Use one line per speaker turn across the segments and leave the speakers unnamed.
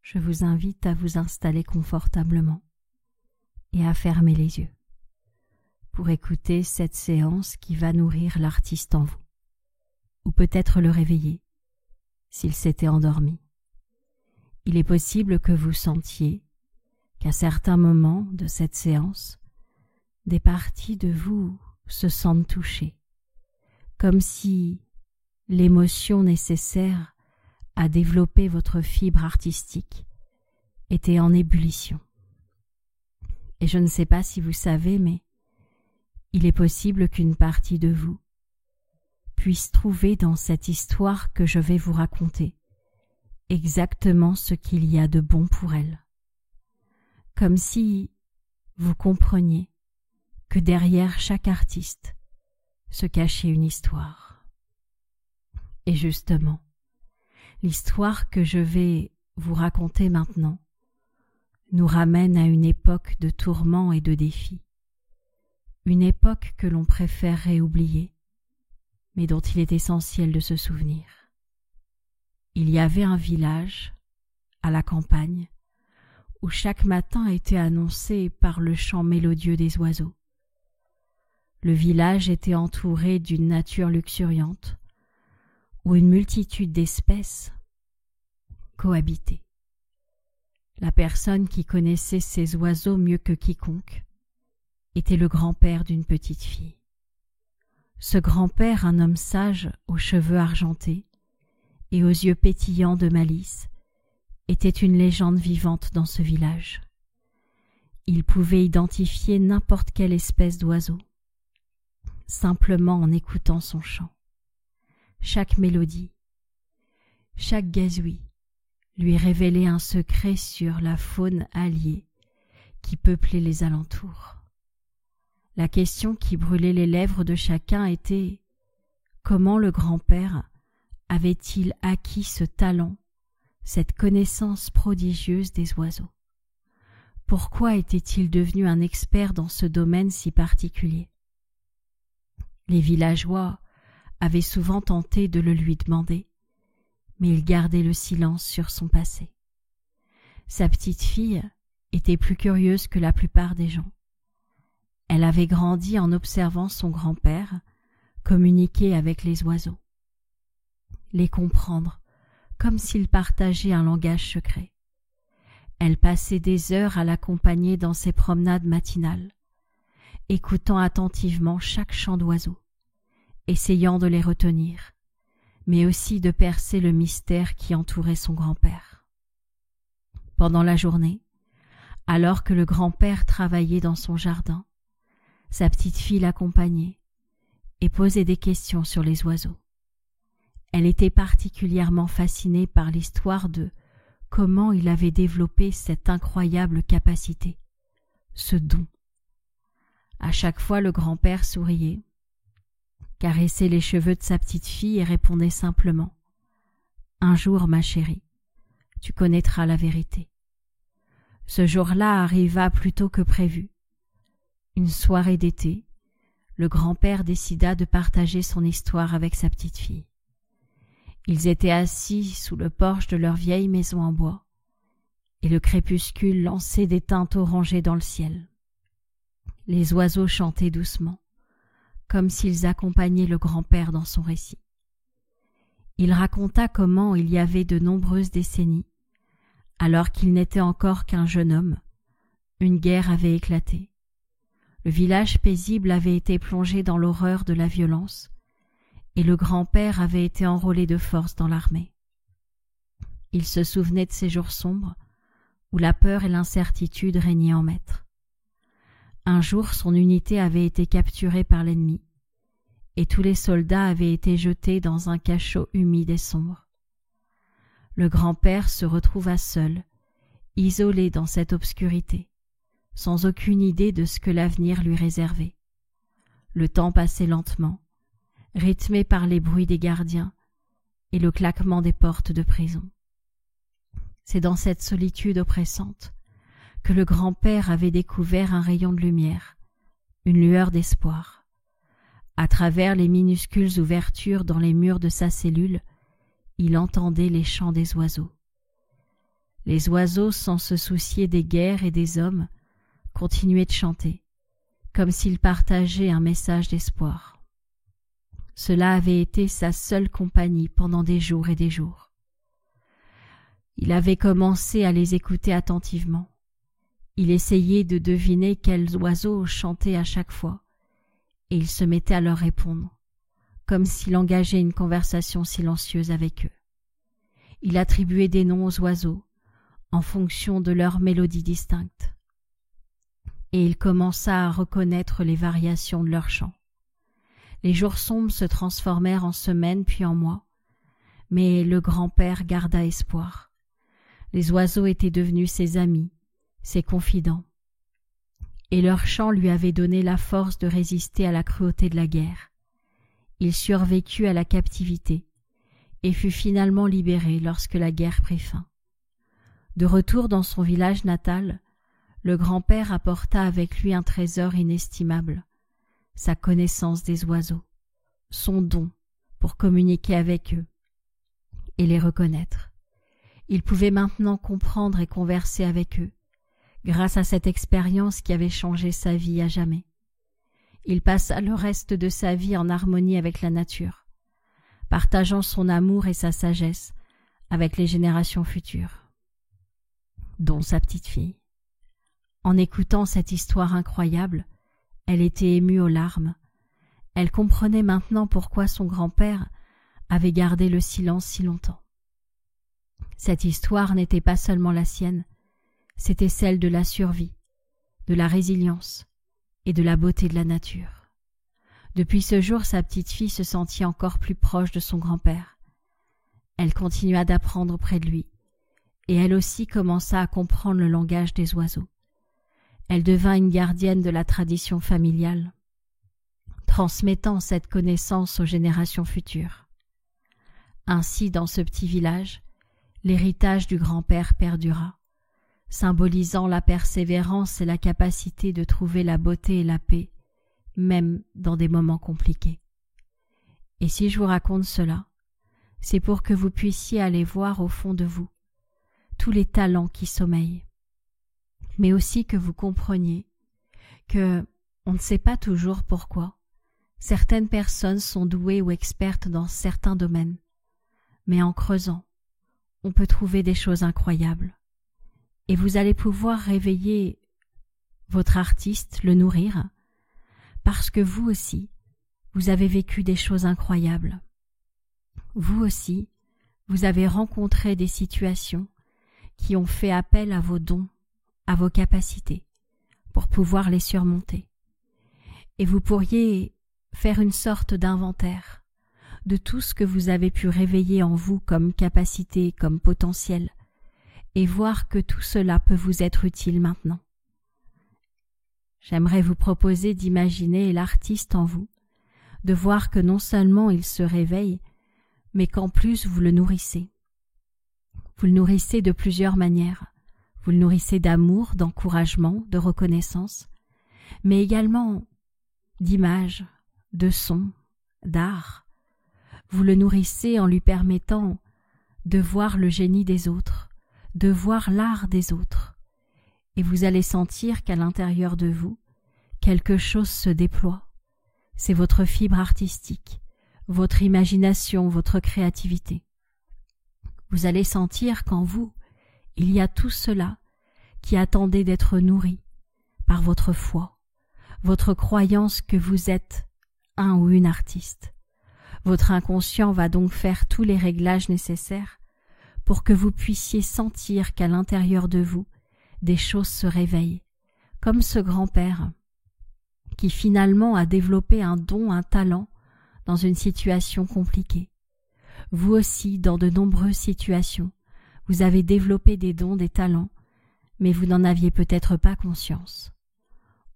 je vous invite à vous installer confortablement et à fermer les yeux pour écouter cette séance qui va nourrir l'artiste en vous, ou peut-être le réveiller s'il s'était endormi. Il est possible que vous sentiez qu'à certains moments de cette séance, des parties de vous se sentent touchées, comme si l'émotion nécessaire à développer votre fibre artistique était en ébullition. Et je ne sais pas si vous savez, mais il est possible qu'une partie de vous puisse trouver dans cette histoire que je vais vous raconter exactement ce qu'il y a de bon pour elle. Comme si vous compreniez que derrière chaque artiste se cachait une histoire. Et justement, l'histoire que je vais vous raconter maintenant nous ramène à une époque de tourments et de défis, une époque que l'on préférerait oublier, mais dont il est essentiel de se souvenir. Il y avait un village, à la campagne, où chaque matin était annoncé par le chant mélodieux des oiseaux. Le village était entouré d'une nature luxuriante, où une multitude d'espèces cohabitaient. La personne qui connaissait ces oiseaux mieux que quiconque était le grand-père d'une petite fille. Ce grand-père, un homme sage aux cheveux argentés et aux yeux pétillants de malice, était une légende vivante dans ce village. Il pouvait identifier n'importe quelle espèce d'oiseau, simplement en écoutant son chant. Chaque mélodie, chaque gazouille lui révélait un secret sur la faune alliée qui peuplait les alentours. La question qui brûlait les lèvres de chacun était: comment le grand-père avait-il acquis ce talent, cette connaissance prodigieuse des oiseaux? Pourquoi était-il devenu un expert dans ce domaine si particulier? Les villageois avaient souvent tenté de le lui demander, mais il gardait le silence sur son passé. Sa petite fille était plus curieuse que la plupart des gens. Elle avait grandi en observant son grand-père communiquer avec les oiseaux, les comprendre comme s'ils partageaient un langage secret. Elle passait des heures à l'accompagner dans ses promenades matinales, écoutant attentivement chaque chant d'oiseaux, essayant de les retenir, mais aussi de percer le mystère qui entourait son grand-père. Pendant la journée, alors que le grand-père travaillait dans son jardin, sa petite fille l'accompagnait et posait des questions sur les oiseaux. Elle était particulièrement fascinée par l'histoire de comment il avait développé cette incroyable capacité, ce don. À chaque fois, le grand-père souriait, caressait les cheveux de sa petite fille et répondait simplement: « Un jour, ma chérie, tu connaîtras la vérité. » Ce jour-là arriva plus tôt que prévu. Une soirée d'été, le grand-père décida de partager son histoire avec sa petite fille. Ils étaient assis sous le porche de leur vieille maison en bois, et le crépuscule lançait des teintes orangées dans le ciel. Les oiseaux chantaient doucement, comme s'ils accompagnaient le grand-père dans son récit. Il raconta comment, il y avait de nombreuses décennies, alors qu'il n'était encore qu'un jeune homme, une guerre avait éclaté. Le village paisible avait été plongé dans l'horreur de la violence, et le grand-père avait été enrôlé de force dans l'armée. Il se souvenait de ces jours sombres, où la peur et l'incertitude régnaient en maître. Un jour, son unité avait été capturée par l'ennemi, et tous les soldats avaient été jetés dans un cachot humide et sombre. Le grand-père se retrouva seul, isolé dans cette obscurité, sans aucune idée de ce que l'avenir lui réservait. Le temps passait lentement, rythmé par les bruits des gardiens et le claquement des portes de prison. C'est dans cette solitude oppressante que le grand-père avait découvert un rayon de lumière, une lueur d'espoir. À travers les minuscules ouvertures dans les murs de sa cellule, il entendait les chants des oiseaux. Les oiseaux, sans se soucier des guerres et des hommes, continuaient de chanter, comme s'ils partageaient un message d'espoir. Cela avait été sa seule compagnie pendant des jours et des jours. Il avait commencé à les écouter attentivement. Il essayait de deviner quels oiseaux chantaient à chaque fois, et il se mettait à leur répondre, comme s'il engageait une conversation silencieuse avec eux. Il attribuait des noms aux oiseaux, en fonction de leurs mélodies distinctes. Et il commença à reconnaître les variations de leurs chants. Les jours sombres se transformèrent en semaines puis en mois, mais le grand-père garda espoir. Les oiseaux étaient devenus ses amis, ses confidents, et leur chant lui avait donné la force de résister à la cruauté de la guerre. Il survécut à la captivité et fut finalement libéré lorsque la guerre prit fin. De retour dans son village natal, le grand-père apporta avec lui un trésor inestimable, sa connaissance des oiseaux, son don pour communiquer avec eux et les reconnaître. Il pouvait maintenant comprendre et converser avec eux, grâce à cette expérience qui avait changé sa vie à jamais. Il passa le reste de sa vie en harmonie avec la nature, partageant son amour et sa sagesse avec les générations futures, dont sa petite-fille. En écoutant cette histoire incroyable, elle était émue aux larmes. Elle comprenait maintenant pourquoi son grand-père avait gardé le silence si longtemps. Cette histoire n'était pas seulement la sienne, c'était celle de la survie, de la résilience et de la beauté de la nature. Depuis ce jour, sa petite-fille se sentit encore plus proche de son grand-père. Elle continua d'apprendre auprès de lui, et elle aussi commença à comprendre le langage des oiseaux. Elle devint une gardienne de la tradition familiale, transmettant cette connaissance aux générations futures. Ainsi, dans ce petit village, l'héritage du grand-père perdura, symbolisant la persévérance et la capacité de trouver la beauté et la paix, même dans des moments compliqués. Et si je vous raconte cela, c'est pour que vous puissiez aller voir au fond de vous tous les talents qui sommeillent, mais aussi que vous compreniez que on ne sait pas toujours pourquoi certaines personnes sont douées ou expertes dans certains domaines, mais en creusant, on peut trouver des choses incroyables. Et vous allez pouvoir réveiller votre artiste, le nourrir, parce que vous aussi, vous avez vécu des choses incroyables. Vous aussi, vous avez rencontré des situations qui ont fait appel à vos dons, à vos capacités, pour pouvoir les surmonter. Et vous pourriez faire une sorte d'inventaire de tout ce que vous avez pu réveiller en vous comme capacité, comme potentiel, et voir que tout cela peut vous être utile maintenant. J'aimerais vous proposer d'imaginer l'artiste en vous, de voir que non seulement il se réveille, mais qu'en plus vous le nourrissez. Vous le nourrissez de plusieurs manières. Vous le nourrissez d'amour, d'encouragement, de reconnaissance, mais également d'images, de sons, d'art. Vous le nourrissez en lui permettant de voir le génie des autres, de voir l'art des autres, et vous allez sentir qu'à l'intérieur de vous, quelque chose se déploie. C'est votre fibre artistique, votre imagination, votre créativité. Vous allez sentir qu'en vous, il y a tout cela qui attendait d'être nourri par votre foi, votre croyance que vous êtes un ou une artiste. Votre inconscient va donc faire tous les réglages nécessaires pour que vous puissiez sentir qu'à l'intérieur de vous, des choses se réveillent, comme ce grand-père qui finalement a développé un don, un talent dans une situation compliquée. Vous aussi, dans de nombreuses situations, vous avez développé des dons, des talents, mais vous n'en aviez peut-être pas conscience.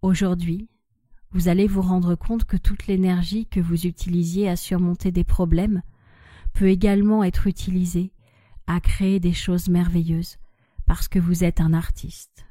Aujourd'hui, vous allez vous rendre compte que toute l'énergie que vous utilisiez à surmonter des problèmes peut également être utilisée à créer des choses merveilleuses, parce que vous êtes un artiste.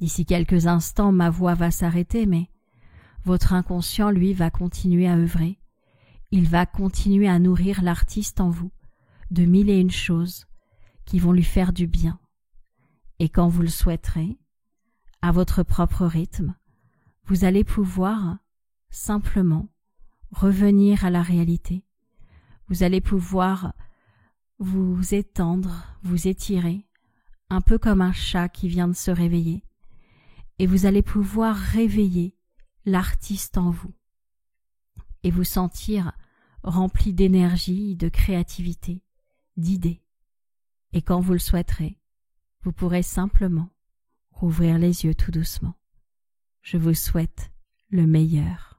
D'ici quelques instants, ma voix va s'arrêter, mais votre inconscient, lui, va continuer à œuvrer. Il va continuer à nourrir l'artiste en vous de mille et une choses qui vont lui faire du bien. Et quand vous le souhaiterez, à votre propre rythme, vous allez pouvoir simplement revenir à la réalité. Vous allez pouvoir vous étendre, vous étirer, un peu comme un chat qui vient de se réveiller. Et vous allez pouvoir réveiller l'artiste en vous et vous sentir rempli d'énergie, de créativité, d'idées. Et quand vous le souhaiterez, vous pourrez simplement rouvrir les yeux tout doucement. Je vous souhaite le meilleur.